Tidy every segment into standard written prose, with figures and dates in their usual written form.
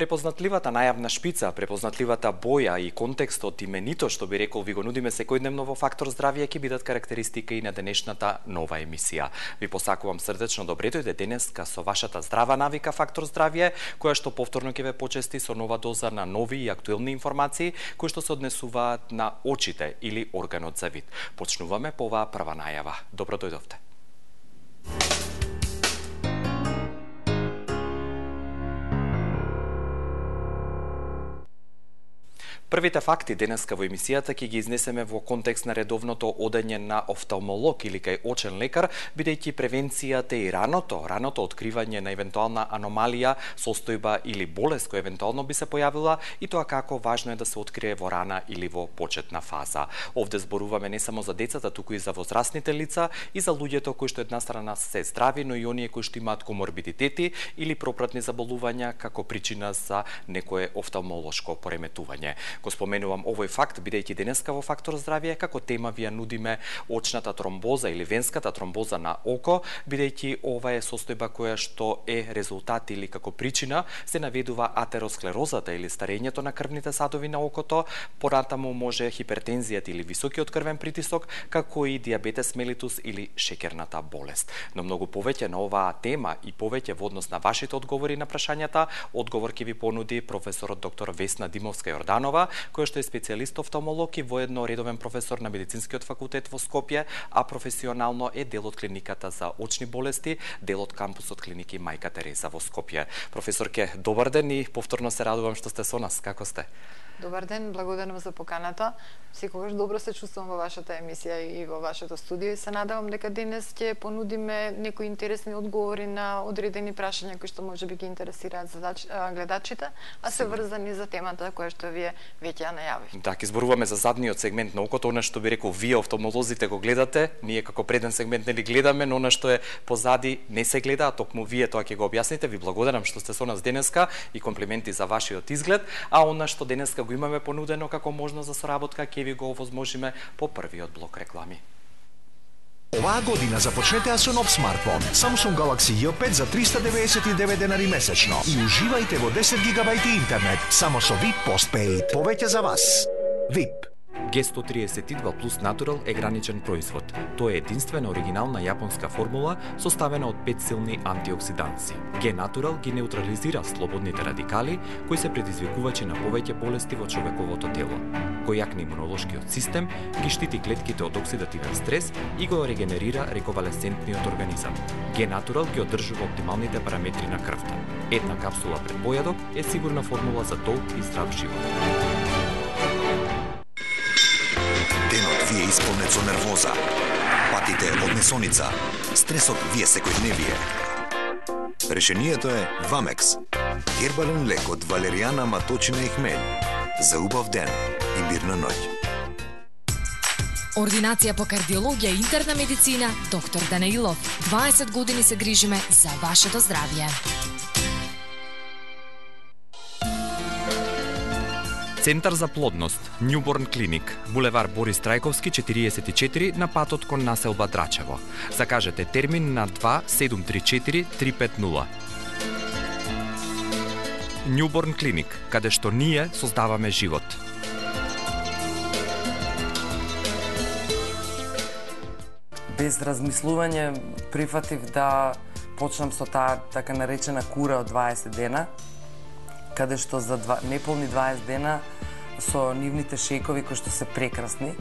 Препознатливата најавна шпица, препознатливата боја и контекстот именито, што би рекол, ви го нудиме секојдневно во Фактор здравје, ќе бидат карактеристика и на денешната нова емисија. Ви посакувам срдечно добре дојде денеска со вашата здрава навика Фактор здравје, која што повторно ќе ве почести со нова доза на нови и актуелни информации кои што се однесуваат на очите или органот за вид. Почнуваме по оваа прва најава. Добро дојдовте. Првите факти денеска во емисијата ќе ги изнесеме во контекст на редовното одење на офталмолог или кај очен лекар, бидејќи превенцијата и раното откривање на евентуална аномалија, состојба или болест која евентуално би се појавила и тоа како важно е да се открие во рана или во почетна фаза. Овде зборуваме не само за децата, туку и за возрастните лица и за луѓето кои што една страна се здрави, но и оние кои што имаат коморбидитети или пропратни заболувања како причина за некое офталмолошко пореметување. Го споменувам овој факт, бидејќи денеска во Фактор здравје како тема ви ја нудиме очната тромбоза или венската тромбоза на око, бидејќи ова е состојба која што е резултат или како причина се наведува атеросклерозата или старењето на крвните садови на окото, понатаму може хипертензијата или високиот крвен притисок, како и диабетес мелитус или шеќерната болест. Но многу повеќе на оваа тема и повеќе во однос на вашите одговори на прашањата, одговор ќе ви понуди професорот доктор Весна Димовска-Јорданова, која што е специјалист офталмолог и воедно редовен професор на Медицинскиот факултет во Скопје, а професионално е дел од клиниката за очни болести, дел од кампусот клиники Мајка Тереза во Скопје. Професорке, добар ден и повторно се радувам што сте со нас. Како сте? Добар ден, благодарам за поканата. Секогаш добро се чувствувам во вашата емисија и во вашето студио и се надевам дека денес ќе понудиме некои интересни одговори на одредени прашања кои што можеби ги интересираат гледачите, а се врзани за темата која што вие веќе ја најавивте. Да, ќе зборуваме за задниот сегмент на окото, она што би рекол вие офталмолозите го гледате, ние како преден сегмент нели гледаме, но она што е позади не се гледа, а токму вие тоа ќе го објасните. Ви благодарам што сте со нас денеска и комплименти за вашиот изглед, а она што денеска го имаме понудено како можност за соработка ќе ви го овозможиме по првиот блок реклами. Оваа година започнете со нов смартфон Samsung Galaxy J5 за 399 денари месечно и уживајте во 10 гигабајти интернет само со VIP Postpaid. Повеќе за вас. VIP. G132 Plus Natural е граничен производ. Тоа е единствена оригинална јапонска формула составена од 5 силни антиоксиданци. G Natural ги неутрализира слободните радикали кои се предизвикувачи на повеќе болести во човековото тело. Кој јакне имунолошкиот систем, ги штити клетките од оксидативен стрес и го регенерира реконвалесцентниот организам. G Natural ги одржува оптималните параметри на крвта. Една капсула пред појадок е сигурна формула за долг и здрав живот. Денот ви е исполнет со нервоза, патите од несоница, стресот ви е секојдневие. Решението е Вамекс, гербален лек од валеријана, маточина и хмель, за убав ден и мирна ноќ. Ординација по кардиологија и интерна медицина, доктор Данаилов. 20 години се грижиме за вашето здравје. Центар за плодност, Newborn Clinic, булевар Борис Трајковски 44 на патот кон населба Драчево. Закажете термин на 2734 350. Newborn Clinic, каде што ние создаваме живот. Без размислување прифатив да почнам со таа така наречена кура од 20 дена, каде што за неполни 20 дена со нивните шејкови кои што се прекрасни,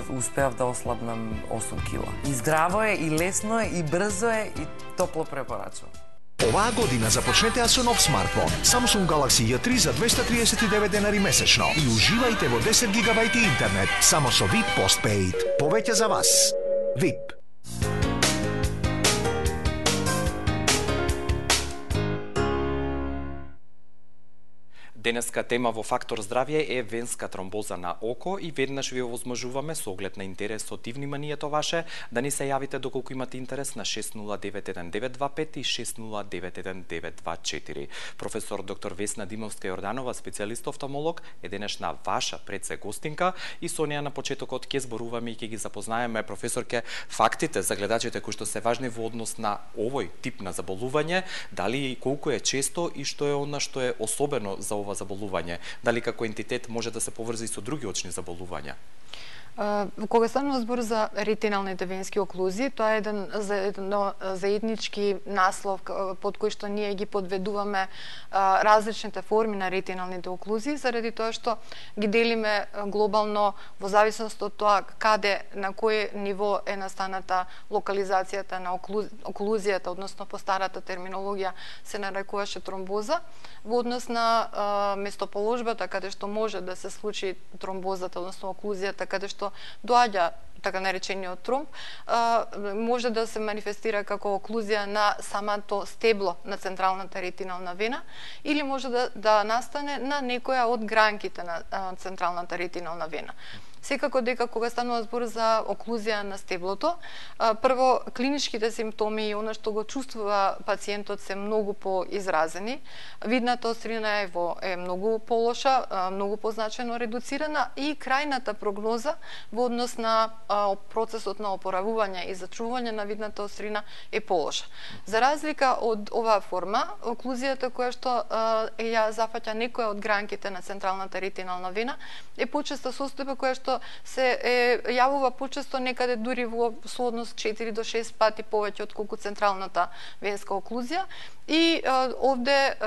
успеав да ослабнам 8 кила. И здраво е, и лесно е, и брзо е, и топло препорачувам. Оваа година започнете со нов смартфон Samsung Galaxy J3 за 239 денари месечно и уживајте во 10 гигабајти интернет само со VIP Postpaid. Повеќе за вас. VIP. Денеска тема во Фактор здравје е венска тромбоза на око и веднаш ви овозможуваме со оглед на интересот и вниманието ваше да ни се јавите доколку имате интерес на 6091-925 и 6091-924. Професор доктор Весна Димовска-Јорданова, специјалист офталмолог, е денешна ваша предсе гостинка и со неа на почетокот ќе зборуваме и ќе ги запознаеме, професорке, фактите за гледачите кои што се важни во однос на овој тип на заболување, дали и колку е често и што е она што е особено за ова заболување, дали како ентитет може да се поврзе и со други очни заболувања? Кога станува збор за ретиналните венски оклузии, тоа е еден заеднички наслов под кој што ние ги подведуваме различните форми на ретиналните оклузии, заради тоа што ги делиме глобално во зависност од тоа каде, на кој ниво е настаната локализацијата на оклузијата, односно по старата терминологија се нарекуваше тромбоза, во однос на местоположбата каде што може да се случи тромбозата, односно оклузијата, каде што доаѓа така наречениот тромб, може да се манифестира како оклузија на самото стебло на централната ретинална вена или може да настане на некоја од гранките на централната ретинална вена. Секако дека кога станува збор за оклузија на стеблото, прво клиничките симптоми и она што го чувствува пациентот се многу поизразени. Видната острина е многу полоша, многу позначено редуцирана и крајната прогноза во однос на процесот на опоравување и зачувување на видната острина е полоша. За разлика од оваа форма, оклузијата која што ја зафаќа некоја од гранките на централната ретинална вена е почеста состојба која што се јавува почесто некаде дури во сооднос 4 до 6 пати повеќе од колку централната венска оклузија и овде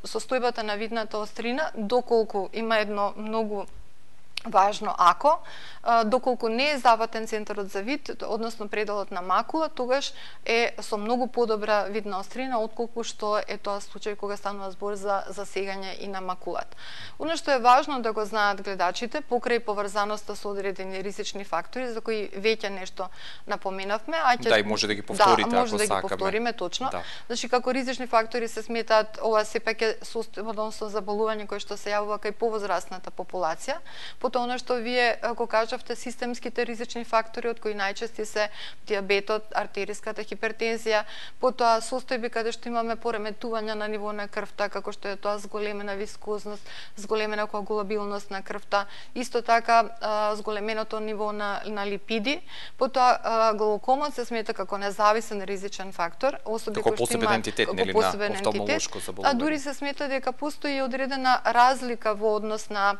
состојбата на видната острина, доколку има едно многу важно ако, доколку не е заватен центарот за вид, односно пределот на макула, тогаш е со многу подобра видна острина отколку што е тоа случај кога станува збор за засегање и на макулата. Оно што е важно да го знаат гледачите, покрај поврзаноста со одредени ризични фактори за кои веќе нешто напоменавме, Да, и може да ги повторите ако сакаме. Да, може да ги повториме точно. Да. Значи како ризични фактори се сметаат, ова сепак е односно заболување кој што се јавува кај повозрастната популација. Потоа она што вие го кажавте, системските ризични фактори од кои најчести се диабетот, артериската хипертензија, потоа состојби каде што имаме пореметувања на ниво на крвта, како што е тоа зголемена вискозност, зголемена коагулабилност на крвта, исто така зголеменото ниво на липиди, потоа глаукомот се смета како независен ризичен фактор, особи кои што имаат ентитет, нели, на офталмолошко заболување. А дури се смета дека постои одредена разлика во однос на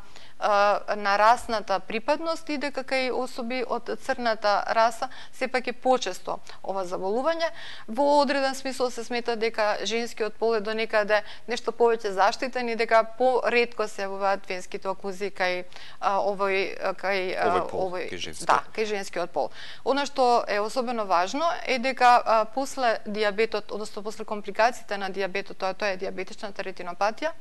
расната припадност и дека кај особи од црната раса сепак е почесто ова заболување. Во одреден смисол се смета дека женскиот пол е до некаде нешто повеќе заштитен и дека поретко се јавуваат венските оклузии кај кај женскиот пол. Она што е особено важно е дека после диабетот, односно после компликациите на диабетот, тоа е диабетичната ретинопатија,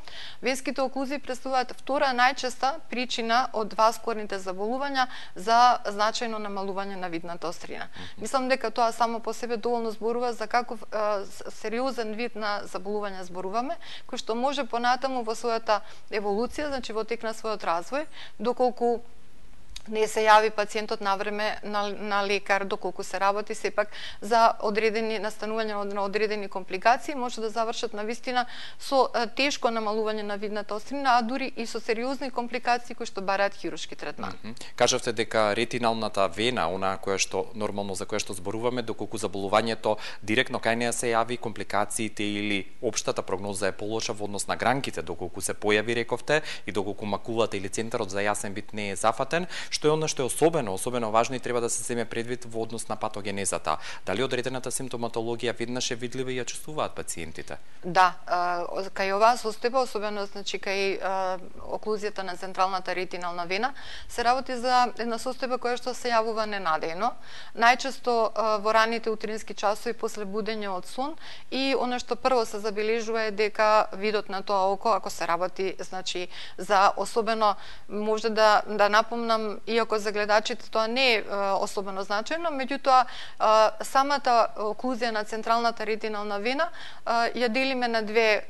венските оклузии представуваат втора најчеста причина од васкуларните заболувања за значајно намалување на видната острина. Мислам дека тоа само по себе доволно зборува за каков сериозен вид на заболување зборуваме, кој што може понатаму во својата еволуција, значи во тек на својот развој, доколку не се јави пациентот на време на лекар, доколку се работи сепак за одредени настанување на одредени компликации, може да завршат на вистина со тешко намалување на видната острина, а дури и со сериозни компликации кои што бараат хируршки третман. Кажавте дека ретиналната вена, онаа која што нормално за која што зборуваме, доколку заболувањето директно кај неа се јави, компликациите или општата прогноза е полоша во однос на гранките, доколку се појави, рековте, и доколку макулата или центарот за јасен вид не е зафатен, што е она што е особено важно и треба да се земе предвид во однос на патогенезата. Дали одредената симптоматологија веднаш е видлива и ја чувствуваат пациентите? Да, кај оваа состојба, особено значи кај оклузијата на централната ретинална вена, се работи за една состојба која што се јавува ненадејно, најчесто во раните утрински часови после будење од сон, и она што прво се забележува е дека видот на тоа око, ако се работи значи за особено, може да напомнам иако за гледачите тоа не е особено значајно, меѓутоа самата оклузија на централната ретинална вена ја делиме на две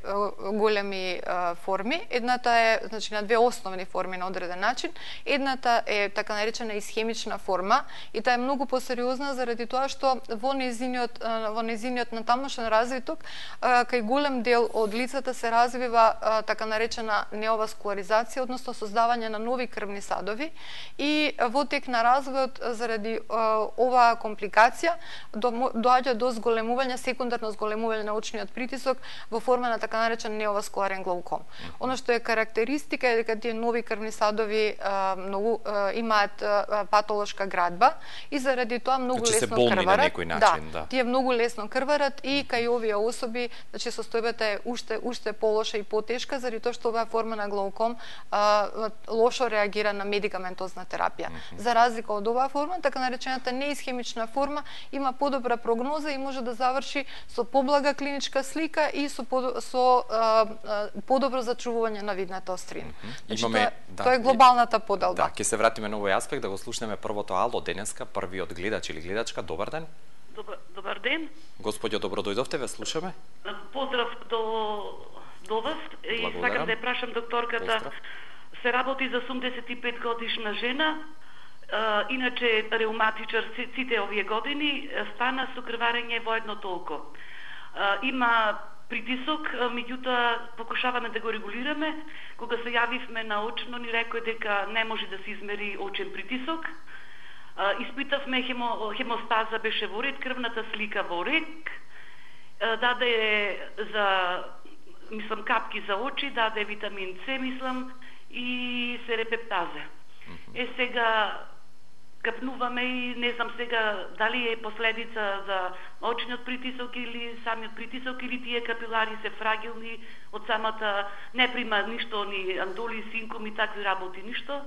големи форми. Едната е, значи, на две основни форми на одреден начин. Едната е така наречена исхемична форма и таа е многу посериозна заради тоа што во нејзиниот натамошен развиток кај голем дел од лицата се развива така наречена неоваскуларизација, односно создавање на нови крвни садови, и во тек на развојот заради оваа компликација доаѓа до зголемување, секундарно зголемување на очниот притисок во форма на така наречен неоваскуларен глауком. Оно што е карактеристика е дека тие нови крвни садови многу имаат патолошка градба и заради тоа многу лесно крварат. Да, тие многу лесно крварат и кај овие особи, значи состојбата е уште полоша и потешка заради тоа што оваа форма на глауком лошо реагира на медикаментозна терапија. За разлика од оваа форма, така наречената неисхемична форма има подобра прогноза и може да заврши со поблага клиничка слика и со подобро зачувување на видната острина. Значи, тоа е глобалната поделба. Да, ќе се вратиме на овој аспект, да го слушнеме првото ало денеска, првиот гледач или гледачка. Добар ден. Добар ден. Господјо, добро дојдовте, ве слушаме. Поздрав до вас и сакам да ја прашам докторката. Поздрав. Се работи за 85 годишна жена, иначе реуматичар сите овие години, стана со крварење во едно толко. Има притисок, меѓутоа покушаваме да го регулираме. Кога се јавивме на очно, ни рекој дека не може да се измери очен притисок. Испитавме хемостаза, беше во ред, крвната слика во ред, даде за капки за очи, даде витамин С, и серепептазе. Сега капнуваме и не знам сега дали е последица за очниот притисок или самиот притисок, или тие капилари се фрагилни од самата, не прима ништо, ни андоли, синком и такви работи, ништо.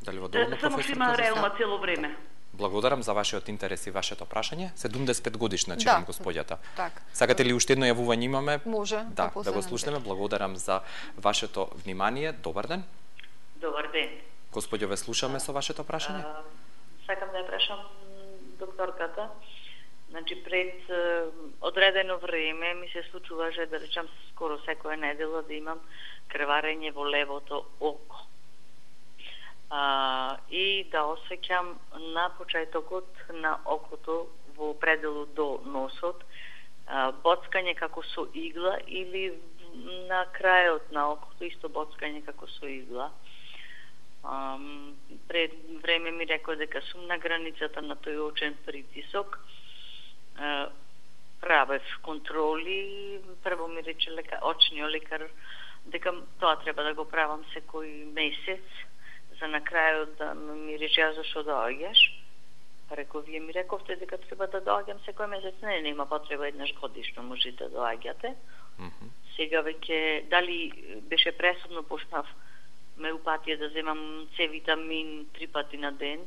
Дали во доволно само што има реума цело време. Благодарам за вашиот интерес и вашето прашање. 75 годишна читам господјата. Так. Сакате ли уште едно јавување имаме? Може. Да го слушнеме. Благодарам за вашето внимание. Добар ден. Добар ден. Господјо, ве слушаме со вашето прашање. Сакам да ја прашам докторката. Значи, пред одредено време ми се случуваше, да речам, скоро секоја недела да имам крварење во левото око. И да осеќам на почетокот на окото во пределот до носот боцкање како со игла, или на крајот на окото исто боцкање како со игла. Пред време ми рекоа дека сум на границата на тој очен притисок. Правев контроли, прво ми рече очниот лекар дека тоа треба да го правам секој месец, за на крајот да ми рече зашо доаѓаш. Реков, вие ми рековте дека треба да доаѓам секој месец. Не, нема потреба, еднаш годишно може да доаѓате. Сега веќе, дали беше пресудно, почнав меопатија да земам С-витамин 3 пати на ден.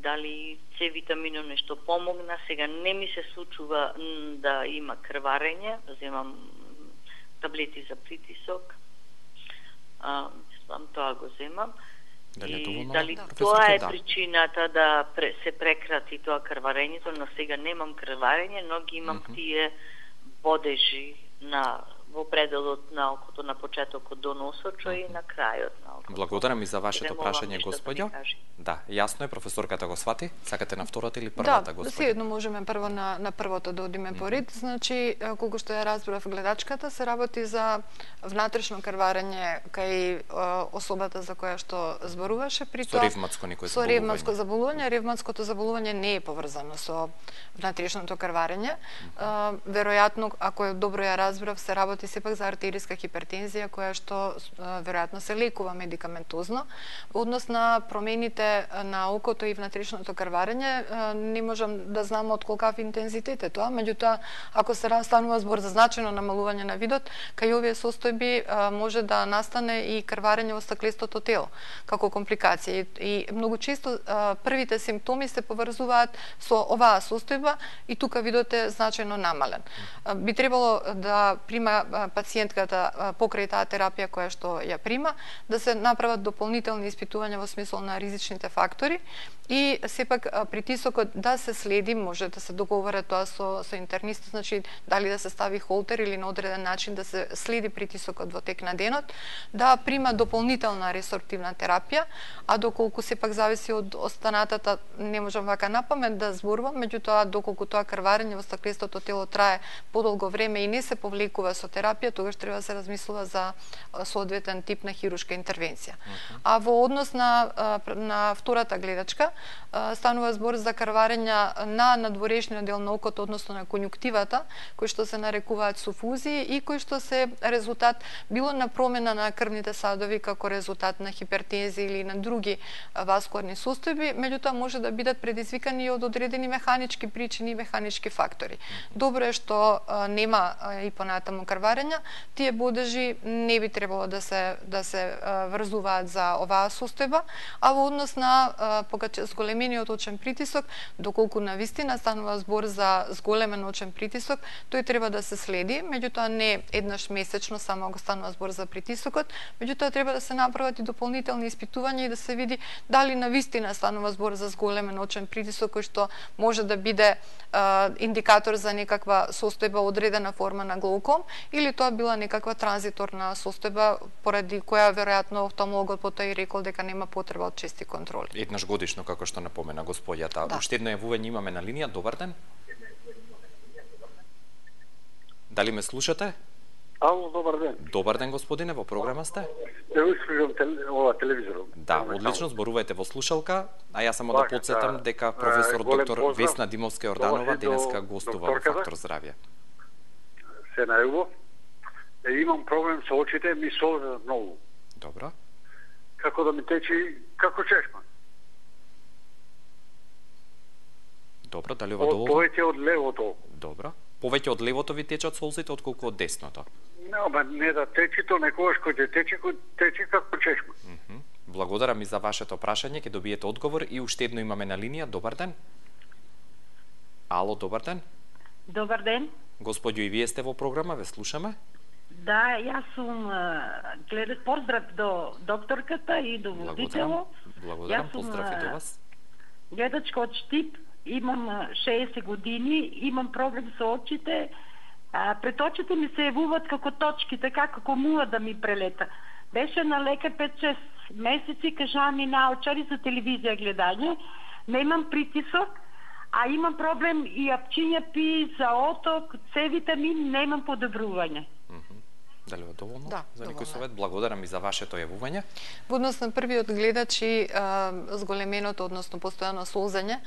Дали С-витаминот нешто помогна, сега не ми се случува да има крварење, земам таблети за притисок. Тоа го земам. Дали тоа е причината да се прекрати тоа крварењето, но сега немам крварење, но ги имам тие бодежи во пределот на окото, на почетокот до носочо и на крајот на окото. Благодарам и за вашето прашање, господјо. Да, јасно е, професорката го свати. Сакате на втората или првата, господјо? Да, сеедно можеме прво на првото да одиме по ред. Значи, колку што ја разбрав гледачката, се работи за внатрешно крварење кај особата за која што зборуваше, при тоа со ревматско некој заболување. Со ревматско заболување, ревматското заболување не е поврзано со внатрешното крварење. Веројатно, ако добро ја разбрав, се работи сепак за артериска хипертензија која што веројатно се лекува медикаментозно. Во однос на промените на окото и внатрешното крварење, не можам да знам од колкав интензитет е тоа, меѓутоа ако се станува збор за значајно намалување на видот, кај овие состојби може да настане и крварење во стаклестото тело како компликација, и многу често првите симптоми се поврзуваат со оваа состојба и тука видот е значајно намален. Би требало да прима пациентката покрај таа терапија која што ја прима, да се направат дополнителни испитувања во смисол на ризичните фактори и сепак притисокот да се следи, може да се договара тоа со интернистот, значи дали да се стави холтер или на одреден начин да се следи притисокот во тек на денот, да прима дополнителна ресорптивна терапија, а доколку сепак зависи од останатата, не можам вака напамет да зборувам, меѓутоа доколку тоа крварење во стаклистото тело трае подолго време и не се повлекува со терапија, тогаш треба да се размислува за соодветен тип на хируршка интервенција. А во однос на втората гледачка, станува збор за крварења на надворешниот дел на окото, односно на конјуктивата, кои што се нарекуваат суфузии и кои што се резултат било на промена на крвните садови како резултат на хипертензија или на други васкуларни состојби, меѓутоа може да бидат предизвикани и од одредени механички причини и механички фактори. Добро е што нема и понатаму крварења, тие бодежи не би требало да се врзуваат за оваа состојба, а во однос на зголемениот очен притисок, доколку навистина станува збор за зголемен очен притисок, тој треба да се следи, меѓутоа не еднаш месечно само го станува збор за притисокот, меѓутоа треба да се направат и дополнителни испитувања и да се види дали навистина станува збор за зголемен очен притисок кој што може да биде индикатор за некаква состојба, одредена форма на глауком, или тоа била некаква транзиторна состојба поради која веројатно офталмологот потоа и рекол дека нема потреба од чести контроли. Еднаш годишно, како што напомена господјата. Да. Уште едно јавување имаме на линија. Добар ден. Дали ме слушате? Ало, добар ден. Добар ден, господине, во програма сте? Слушам телевизорот. Да, одлично, зборувајте во слушалка, а јас само да подсетам дека професор доктор Весна Димовска-Јорданова денеска гостува во Фактор здравје. Се најубо. Имам проблем со очите, ми солзат многу. Добро. Како да ми течи, како чешма. Добро, дали ова доволно? Повеќе од левото. Добро. Повеќе од левото ви течат солзите отколку од десното? Не да течи то, некогаш кој течи како чешма. Благодарам и за вашето прашање, ќе добиете одговор и уште едно имаме на линија. Добар ден. Ало, добар ден. Добар ден. Господјо, и вие сте во програма, ве слушаме. Да, јас сум поздрав до докторката и до водителот. Благодарам, поздрав и до вас. Гледачка од Штип, имам 60 години, имам проблем со очите. Пред очите ми се јавуваат како точки, така како муа да ми прелета. Беше на лекар 5-6 месеци, кажа ми научари за телевизија гледање, немам притисок, а имам проблем и апчиња пи, за оток, С витамин, немам подобрување. Дали е доволно? Да, за некој совет? Благодарам и за вашето јавување. Во однос на првиот гледач и зголеменото, односно постојано солзење,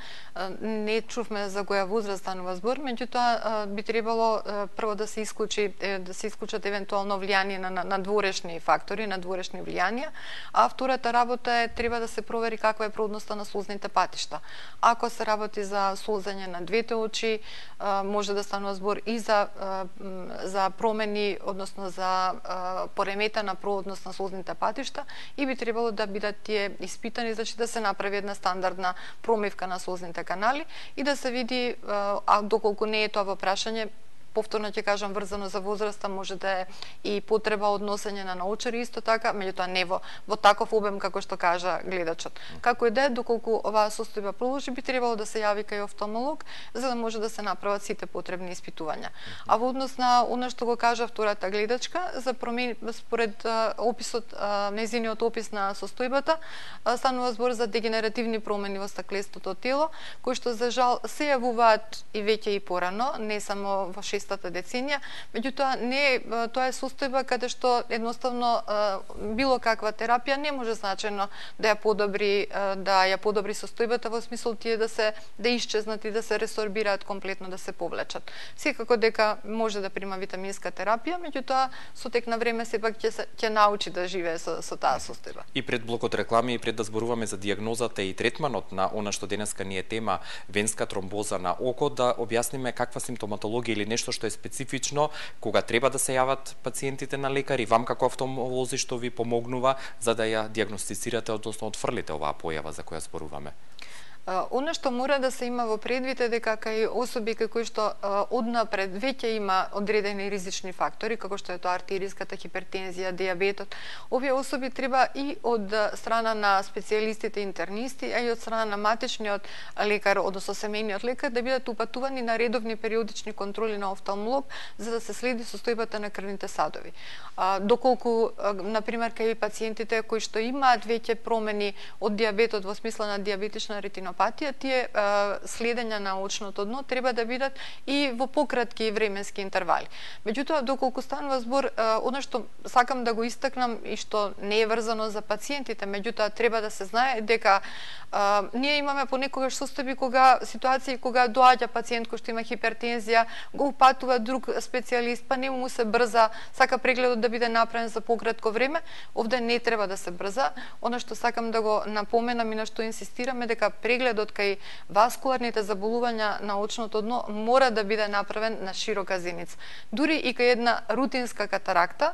не чувме за која возраст станува збор, меѓутоа би требало прво да се исклучат евентуално влијание на надворешни фактори, надворешни влијанија, а втората работа е треба да се провери каква е продноста на солзните патишта. Ако се работи за солзење на двете очи, може да станува збор и за промени, односно за пореметена проводност на солзните патишта и би требало да бидат тие испитани, значи да се направи една стандардна промивка на солзните канали и да се види, а доколку не е тоа во прашање, повторно ќе кажам, врзано за возраста, може да е и потреба од носење на научари исто така, меѓутоа не во таков обем како што кажа гледачот. Како и да е, доколку оваа состојба продолжи, би требало да се јави кај офталмолог, за да може да се направат сите потребни испитувања. А во однос на она што го кажа втората гледачка, за промени според описот, нејзиниот опис на состојбата, станува збор за дегенеративни промени во стаклестото тело, кои што за жал се јавуваат и веќе и порано, не само во 6-та деценија, меѓутоа тоа е состојба каде што едноставно било каква терапија не може значајно да ја подобри состојбата во смисол тие да исчезнат и да се ресорбираат комплетно, да се повлечат. Секако дека може да прима витаминска терапија, меѓутоа со тек на време сепак ќе научи да живее со таа состојба. И пред блокот реклами и пред да зборуваме за дијагнозата и третманот на она што денеска ни е тема венска тромбоза на око, да објасниме каква симптоматологија или нешто што е специфично кога треба да се јават пациентите на лекари, вам како офталмолози што ви помогнува за да ја дијагностицирате, односно отфрлите оваа појава за која зборуваме? Оно што мора да се има во предвид е дека кај особи кои што однапред веќе има одредени ризични фактори, како што е тоа артериската хипертензија, дијабетот, овие особи треба и од страна на специјалистите интернисти, а и од страна на матичниот лекар, односно семејниот лекар, да бидат упатувани на редовни периодични контроли на офталмолог, за да се следи состојбата на крвните садови. Доколку, например, кај пациентите кои што имаат веќе промени од дијабетот во смисла на дијабетична ретинопатија, тие следења на очното дно треба да бидат и во пократки временски интервали. Меѓутоа, доколку станува збор, оно што сакам да го истакнам и што не е врзано за пациентите, меѓутоа треба да се знае дека ние имаме понекогаш состојби ситуации кога доаѓа пациент кој што има хипертензија, го упатува друг специјалист, па не му се брза, сака прегледот да биде направен за пократко време. Овде не треба да се брза. Оно што сакам да го напоменам и на што инсистираме дека прегледот кај васкуларните заболувања на очното дно мора да биде направен на широка зеница. Дури и кај една рутинска катаракта,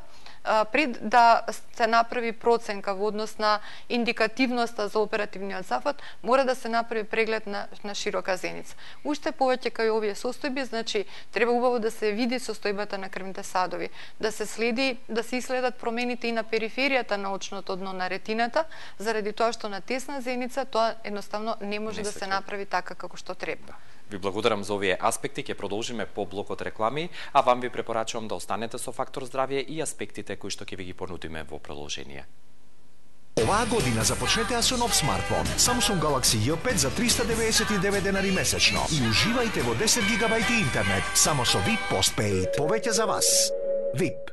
пред да се направи проценка во однос на индикативноста за оперативниот зафат, мора да се направи преглед на широка зеница. Уште повеќе кај овие состојби, значи треба убаво да се види состојбата на крвните садови, да се следи, да се исследат промените и на периферијата на очното дно на ретината, заради тоа што на тесна зеница тоа едноставно не може да се направи така како што треба. Ви благодарам за овие аспекти, ќе продолжиме по блокот реклами, а вам ви препорачувам да останете со Фактор здравје и аспектите кои што ќе ви ги понудиме во продолжение. Оваа година започнете со нов смартфон Samsung Galaxy J5 за 399 денари месечно и уживајте во 10 гигабајти интернет само со VIP Postpaid. Повеќе за вас. VIP.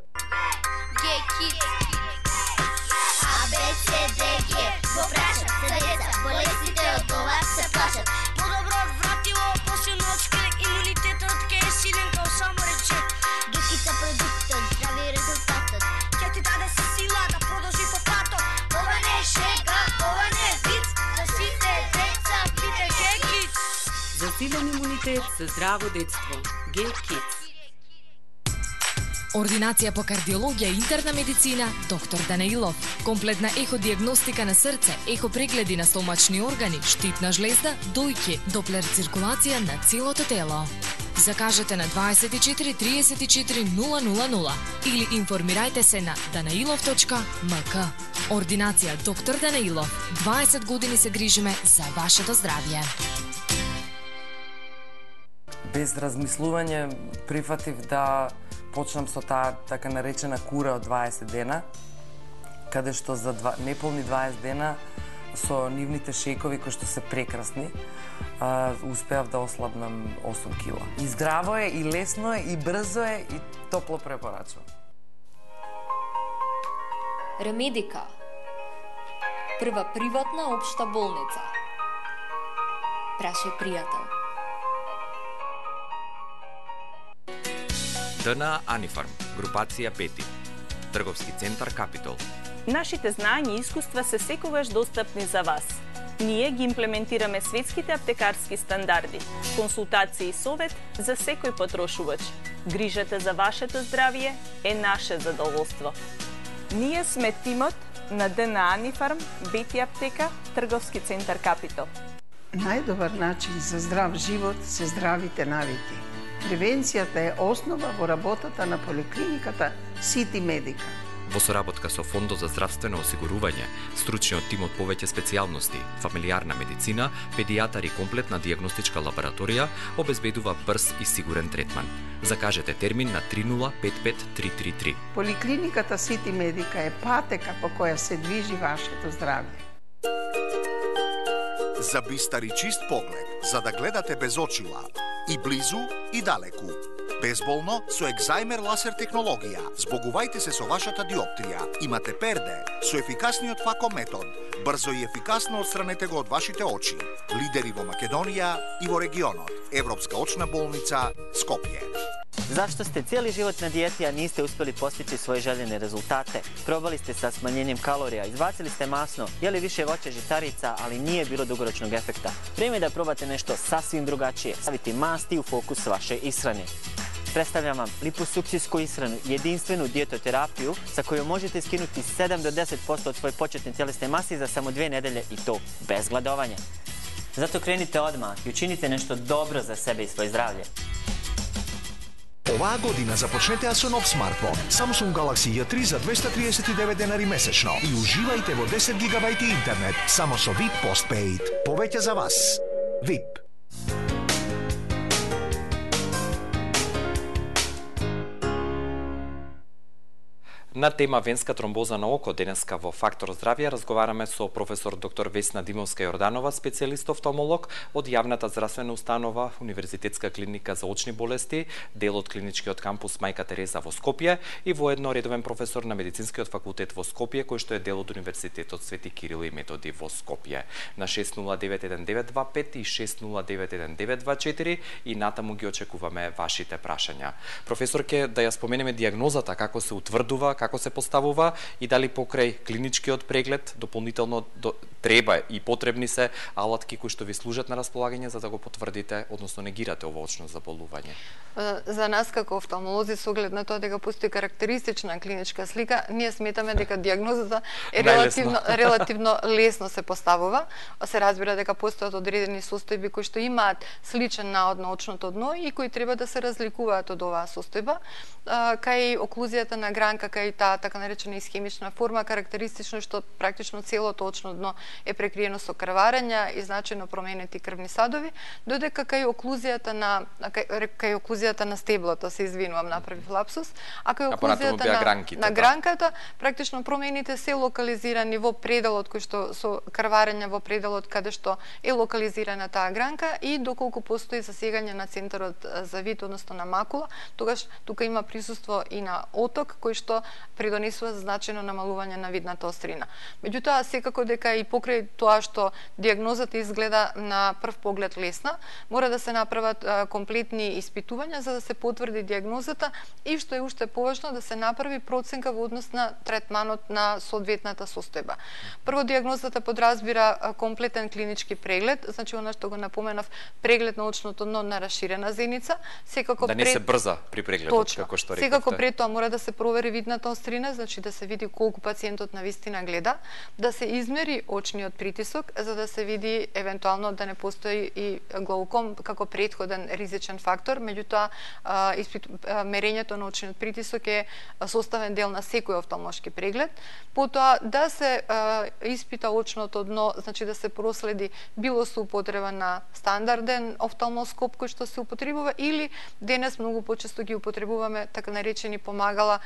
Засилен имунитет за здраво детство. G-Kids. Ординација по кардиологија и интерна медицина, доктор Данаилов. Комплетна еходиагностика на срце, ехопрегледи на стомачни органи, штитна жлезда, дојки, доплер циркулација на целото тело. Закажете на 24 34 000 или информирајте се на danailov.mk. Ординација доктор Данаилов. 20 години се грижиме за вашето здравје. Без размислување прифатив да почнам со таа така наречена кура од 20 дена, каде што за неполни 20 дена со нивните шекови кои што се прекрасни, успеав да ослабнам 8 кила. И здраво е, и лесно е, и брзо е, и топло препорачувам. Ремедика. Прва приватна општа болница. Прашај пријател. ДНА Анифарм, групација Пети, трговски центар Капитол. Нашите знања и искуства се секогаш достапни за вас. Ние ги имплементираме светските аптекарски стандарди, консултации и совет за секој потрошувач. Грижата за вашето здравје е наше задоволство. Ние сме тимот на ДНА Анифарм, Бети аптека, трговски центар Капитол. Најдобар начин за здрав живот се здравите навики. Превенцијата е основа во работата на поликлиниката Сити Медика. Во соработка со Фондот за здравствено осигурување, стручниот тим од повеќе специјалности, фамилиарна медицина, педијатар и комплетна дијагностичка лабораторија обезбедува брз и сигурен третман. Закажете термин на 3055333. Поликлиниката Сити Медика е патека по која се движи вашето здравје. За бистар и чист поглед, за да гледате без очила, и близу и далеку. Безболно со екзајмер ласер технологија. Збогувајте се со вашата диоптрија. Имате перде со ефикасниот фако метод. Брзо и ефикасно отстранете го од вашите очи. Лидери во Македонија и во регионот. Европска очна болница Скопје. Zašto ste cijeli život na dijeti, a niste uspjeli postići svoje željene rezultate? Probali ste sa smanjenjem kalorija, izbacili ste masno, jeli više voća, žitarica, ali nije bilo dugoročnog efekta. Vrijeme je da probate nešto sasvim drugačije. Staviti masti u fokus vaše ishrane. Predstavljam vam liposukcijsku ishranu, jedinstvenu dijetoterapiju sa kojom možete skinuti 7 do 10% od svoje početne tjelesne mase za samo 2 nedelje i to bez gladovanja. Zato krenite odmah i učinite nešto dobro za sebe i svoje zdravlje. Оваа година започнете со нов смартфон Samsung Galaxy J3 за 239 денари месечно и уживајте во 10 гигабајти интернет само со VIP Postpaid. Повеќе за вас. VIP. На тема венска тромбоза на око денеска во Фактор здравје разговараме со професор доктор Весна Димовска-Јорданова, специјалист офталмолог од јавната здравствена установа Универзитетска клиника за очни болести, дел од клиничкиот кампус Мајка Тереза во Скопје и воедно редовен професор на медицинскиот факултет во Скопје, кој што е дел од Универзитетот Свети Кирил и Методи во Скопје. На 6091925 и 6091924 и натаму ги очекуваме вашите прашања. Професорке, да ја споменеме дијагнозата, како се утврдува, како се поставува и дали покрај клиничкиот преглед дополнително треба и потребни се алатки кои што ви служат на располагање за да го потврдите, односно негирате ово очно заболување? За нас како офталмолози со оглед на тоа дека постои карактеристична клиничка слика, ние сметаме дека дијагнозата е релативно лесно се поставува. Се разбира дека постојат одредени состојби кои што имаат сличен наод на очното дно и кои треба да се разликуваат од оваа состојба. Кај оклузијата на гранка, кај таа така наречена исхемична форма, карактеристично што практично целото очно дно е прекриено со крварења и значајно променети крвни садови, додека кај оклузијата на стеблото, се извинувам, направив лапсус, а кај оклузијата на гранката, практично промените се локализирани во пределот кој што со крварења во пределот каде што е локализирана таа гранка и доколку постои засегање на центарот за вид, односно на макула, тогаш тука има присуство и на оток кој што придонесува значајно намалување на видната острина. Меѓутоа, секако дека и покрај тоа што дијагнозата изгледа на прв поглед лесна, мора да се направат комплетни испитувања за да се потврди дијагнозата и што е уште поважно да се направи проценка во однос на третманот на соодветната состојба. Прво, дијагнозата подразбира комплетен клинички преглед, значи она што го напоменав, преглед на очното дно на расширена зеница, секако да не се брза при прегледот, како што рековте. Секако пред тоа мора да се провери видната острина, значи да се види колку пациентот навистина гледа, да се измери очниот притисок за да се види евентуално да не постои и глауком како претходен ризичен фактор, меѓутоа мерењето на очниот притисок е составен дел на секој офталмошки преглед. Потоа да се испита очното дно, значи да се проследи било со употреба на стандарден офталмоскоп кој што се употребува или денес многу почесто ги употребуваме така наречени помагала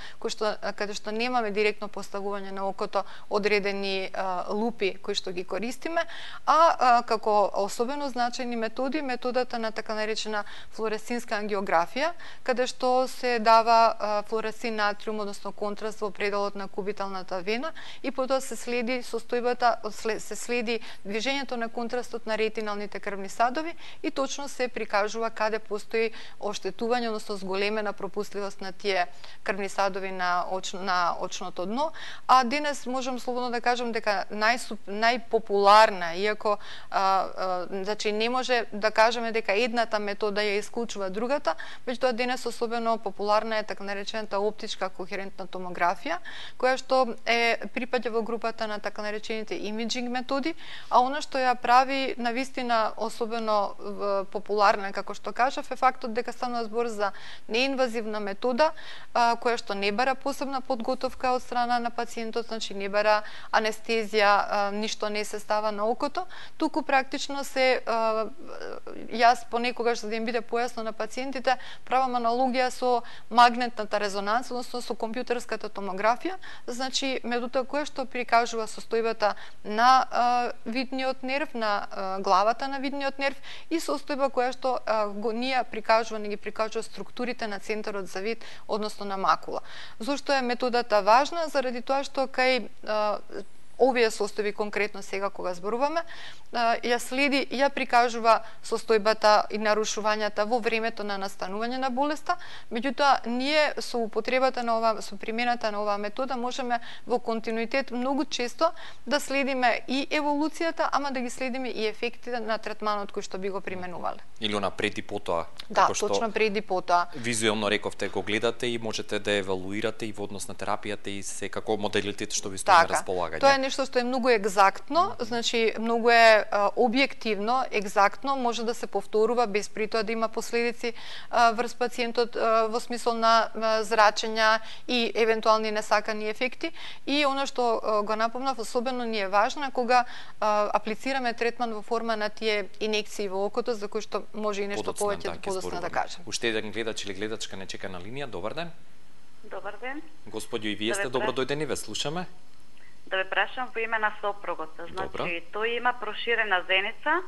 каде што немаме директно поставување на окото одредени лупи кои што ги користиме, а како особено значајни методи, методата на така наречена флуоресцинска ангиографија, каде што се дава флуоресцин натриум, односно контраст во пределот на кубиталната вена и потоа се следи состојбата, се следи движењето на контрастот на ретиналните крвни садови и точно се прикажува каде постои оштетување, односно зголемена пропустливост на тие крвни садови на очното дно, а денес можам слободно да кажам дека најпопуларна, иако значи не може да кажеме дека едната метода ја исклучува другата, меѓутоа денес особено популарна е така наречената оптичка кохерентна томографија, која што припаѓа во групата на така наречените имиджинг методи, а она што ја прави навистина особено популарна, како што кажав, е фактот дека станува збор за неинвазивна метода, која што не бара посебна подготовка од страна на пациентот, значи не бара анестезија, ништо не се става на окото, туку практично се јас понекогаш за да им биде појасно на пациентите правам аналогија со магнетната резонанца, односно со компјутерската томографија, значи метода која што прикажува состојбата на видниот нерв, на главата на видниот нерв и состојба која што не ги прикажува структурите на центарот за вид, односно на макула. Зошто е методата важна? Заради тоа што кај овие состојби конкретно сега кога зборуваме, ја следи и ја прикажува состојбата и нарушувањата во времето на настанување на болеста, меѓутоа ние со употребата на со примената на оваа метода можеме во континуитет многу често да следиме и еволуцијата, ама да ги следиме и ефектите на третманот кој што би го применувале. Или она пред и потоа. Да, точно пред и потоа. Визуелно рековте го гледате и можете да евалуирате и во однос на терапијата и секако моделите што ви стои на располагање. Тоа е нешто што е многу екзактно, значи многу е објективно, екзактно, може да се повторува без при тоа да има последици врз пациентот во смисол на зрачења и евентуални несакани ефекти. И она што го напомнав, особено ни е важно кога аплицираме третман во форма на тие инекции во окото, за кои што може и нешто повеќе подоцна да кажем. Уште еден гледач или гледачка не чека на линија. Добар ден. Добар ден. Господјо, и вие сте добро дојдени, ве слушаме. Да ве прашам по име на сопругот. Значи, тој има проширена зеница,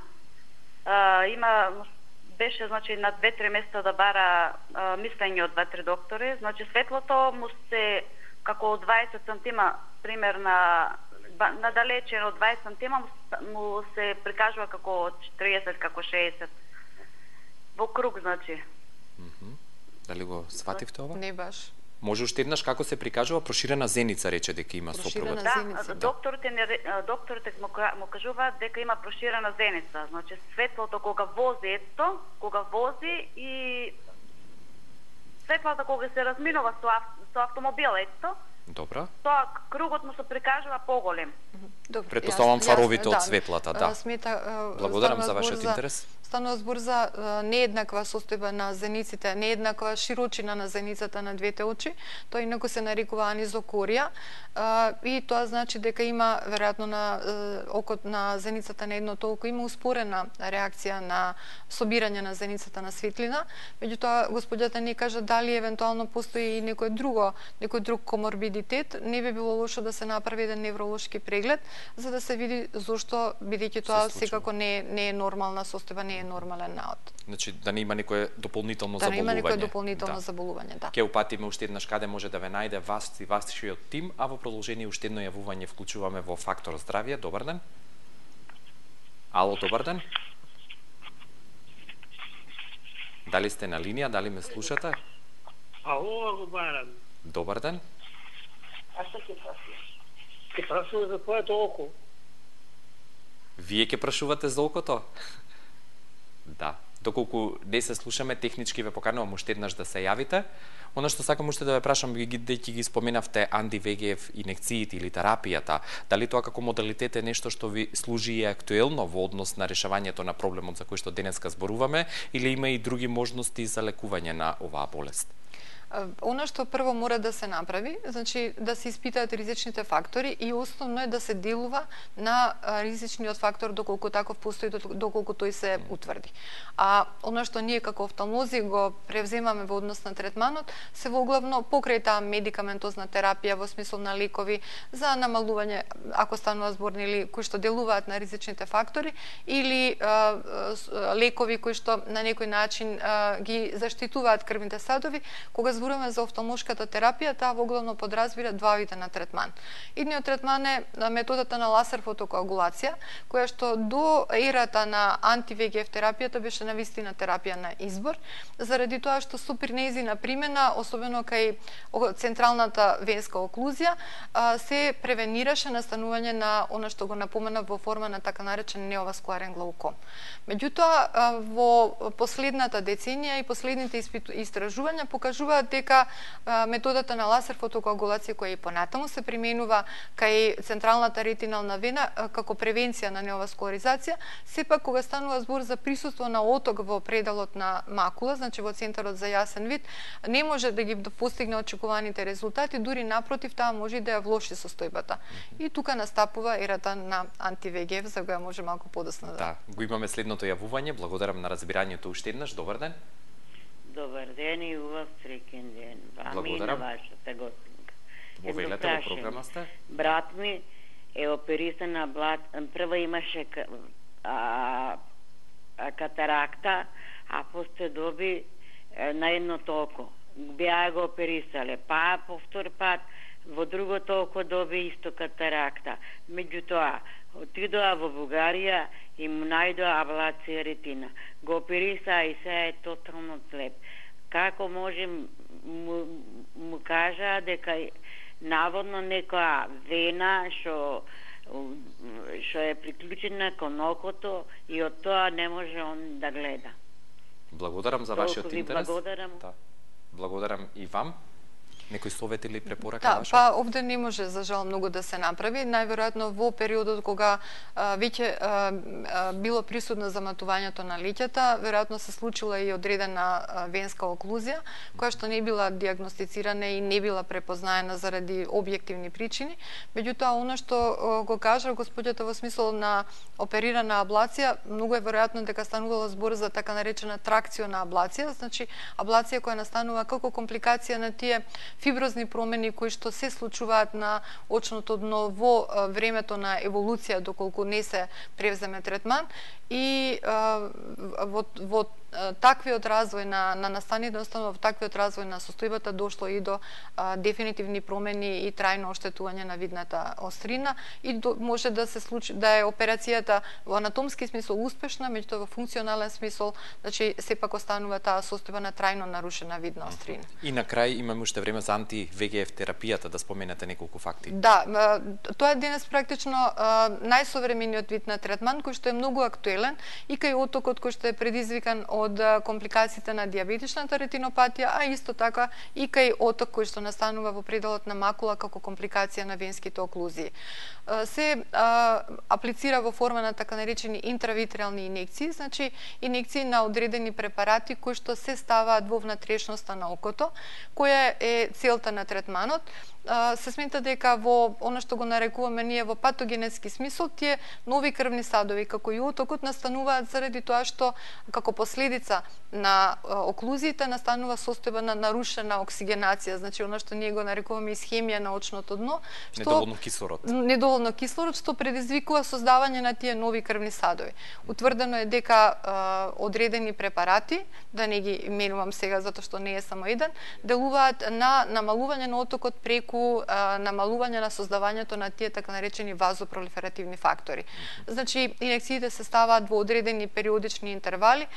беше значи на 2-3 месеца да бара мислење од 2-3 доктори, значи светлото му се како од 20 сантима, пример на далече од 20 сантима му се прикажува како од 40, како 60. Во круг, значи. Дали го свативте ова? Не баш. Може уште еднаш како се прикажува проширена зеница, рече дека има сопругот. Да, докторите му кажуваат дека има проширена зеница. Значи светлото кога вози и светлото кога се разминува со автомобил, Добра. Тоа кругот му се прикажува поголем. Претпоставувам фаровите од светлата, да. Благодарам за вашиот интерес. Станува збор за нееднаква состојба на зениците, нееднаква широчина на зеницата на двете очи. Тоа инаку се нарекува анизокорија и тоа значи дека има веројатно на окот на зеницата на едното око има успорена реакција на собирање на зеницата на светлина. Меѓутоа господјата ни кажа дали евентуално постои и некој друг коморбидитет, не би било лошо да се направи еден невролошки преглед за да се види зошто, бидејќи тоа секако не е нормална состојба, не е нормален наод. Значи да не има некое дополнително заболување. Да не има некое дополнително заболување, да. Ке упатиме уште еднаш каде може да ве најде вас и вашиот тим, а во продолжение уште едно јавување вклучуваме во Фактор здравје. Добар ден. Ало, добар ден. Дали сте на линија, дали ме слушате? Ало, го барам. Добар ден. А што ќе прашувам? Ќе прашувам за твоето око. Вие ќе прашувате за окото? Да. Доколку не се слушаме, технички ве поканувам уште еднаш да се јавите. Оно што сакам уште да ве прашам, бидејќи ги споменавте анти-ВГФ инекциите или терапијата, дали тоа како модалитет е нешто што ви служи и актуелно во однос на решавањето на проблемот за кој што денеска зборуваме, или има и други можности за лекување на оваа болест? Она што прво мора да се направи, значи да се испитаат ризичните фактори и основно е да се делува на ризичниот фактор доколку таков постои, доколку тој се утврди. А она што ние како офталмолози го превземаме во однос на третманот се воглавно покрај таа медикаментозна терапија во смисол на лекови за намалување, ако станува збор или кои што делуваат на ризичните фактори или лекови кои што на некој начин ги заштитуваат крвните садови, кога зборуваме за офталмошката терапија, таа воглавно подразбира два вида на третман. Едниот третман е методата на лазер фотокоагулација, која што до ерата на анти-ВГФ терапијата беше навистина терапија на избор, заради тоа што со нејзина примена, особено кај централната венска оклузија, се превенираше настанување на она што го напоменав во форма на така наречен неоваскуларен глауком. Меѓутоа, во последната деценија и последните истражувања покажуваат дека методата на лазер фотокоагулација која и понатаму се применува кај централната ретинална вена како превенција на неоваскуларизација, сепак кога станува збор за присуство на оток во пределот на макула, значи во центарот за јасен вид, не може да ги постигне очекуваните резултати, дури напротив, таа може да ја влоши состојбата. И тука настапува ерата на анти-ВГФ, за која може малку подоцна да. Го имаме следното јавување, благодарам на разбирањето уште еднаш. Добар ден. Добар ден и убав среќен ден. Вами и на вашата гостинка. Повелете во програма сте? Брат ми е оперисан на блат. Прво имаше катаракта, а после доби на едното око. Беа го оперисале. Па повтор пат во другото око доби исто катаракта. Меѓутоа, отидоа во Бугарија и му најдоа аблација ретина. Го опериса и сега е тотално слеп. Како може му кажа дека наводно некоја вена што е приклучена кон окото и од тоа не може он да гледа. Благодарам за вашиот интерес. Благодарам. Да. Благодарам и вам. Некој совет или препорака Да, ваша? па овде не може за жал многу да се направи, најверојатно во периодот кога веќе било присутно заматувањето на леќата, веројатно се случила и одредена венска оклузија, која што не била диагностицирана и не била препознаена заради објективни причини. Меѓутоа, она што го кажа господјата во смисол на оперирана аблација, многу е веројатно дека станувало збор за така наречена тракциона аблација, значи аблација која настанува како компликација на тие фиброзни промени кои што се случуваат на очното дно во времето на еволуција доколку не се превземе третман и во таквиот развој на настаните, во таквиот развој на состојбата дошло и до дефинитивни промени и трајно оштетување на видната острина и може да се случи да е операцијата во анатомски смисол успешна, меѓутоа во функционален смисол, значи сепак останува таа состојба на трајно нарушена видна острина. И на крај имаме уште време за анти-ВГФ терапијата, да споменете неколку факти. Да, тоа е денес практично најсовремениот вид на третман кој што е многу актуелен и кај отокот кој што е предизвикан од компликациите на диабетичната ретинопатија, а исто така и кај оток кој што настанува во пределот на макула како компликација на венските оклузии. Се аплицира во форма на така наречени интравитреални инекции, значи инекции на одредени препарати кои што се ставаат во внатрешноста на окото, која е целта на третманот. Се смета дека во она што го нарекуваме ние во патогенетски смисол, тие нови крвни садови како и отокот настануваат заради тоа што како последица на оклузиите настанува состојба на нарушена оксигенација, значи она што ние го нарекуваме исхемија на очното дно, што недоволно кислород што предизвикува создавање на тие нови крвни садови. Утврдено е дека одредени препарати, да не ги именувам сега затоа што не е само еден, делуваат на намалување на отокот преку намалување на создавањето на тие така наречени вазопролиферативни фактори. Значи, инекциите се ставаат во одредени периодични интервали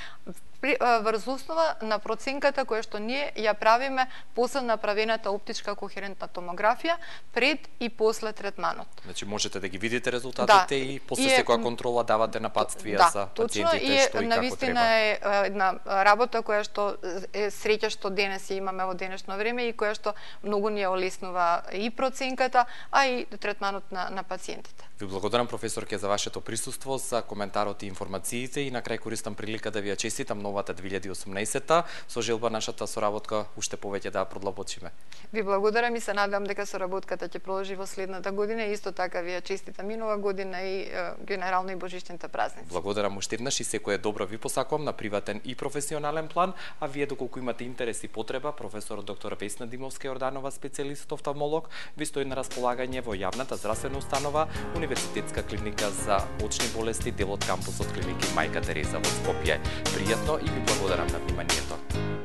врз основа на проценката која што ние ја правиме после направената оптичка кохерентна томографија пред и после третманот. Значи можете да ги видите резултатите и после секоја контрола давате напатствија за пациентите што и како треба. Навистина е една работа која што е среќа што денес ја имаме во денешно време и која што многу ни ја олеснува и проценката, а и третманот на пациентите. Ви благодарам, професорке, за вашето присуство, за коментарот и информациите и на крај користам прилика да ви ја честитам новата 2018-та, со желба нашата соработка уште повеќе да продлабочиме. Ви благодарам и се надам дека соработката ќе продолжи во следната година и исто така ви ја честитам и нова година и генерално и божичните празници. Благодарам уште еднаш и секое добро ви посакувам на приватен и професионален план, а вие доколку имате интерес и потреба, професор доктор Весна Димовска-Јорданова, специјалист офталмолог, ви стои на располагање во јавната здравствена установа Универзитетска клиника за очни болести, дел од кампусот клиники Мајка Тереза во Скопје. Пријатно и ви благодарам на вниманието.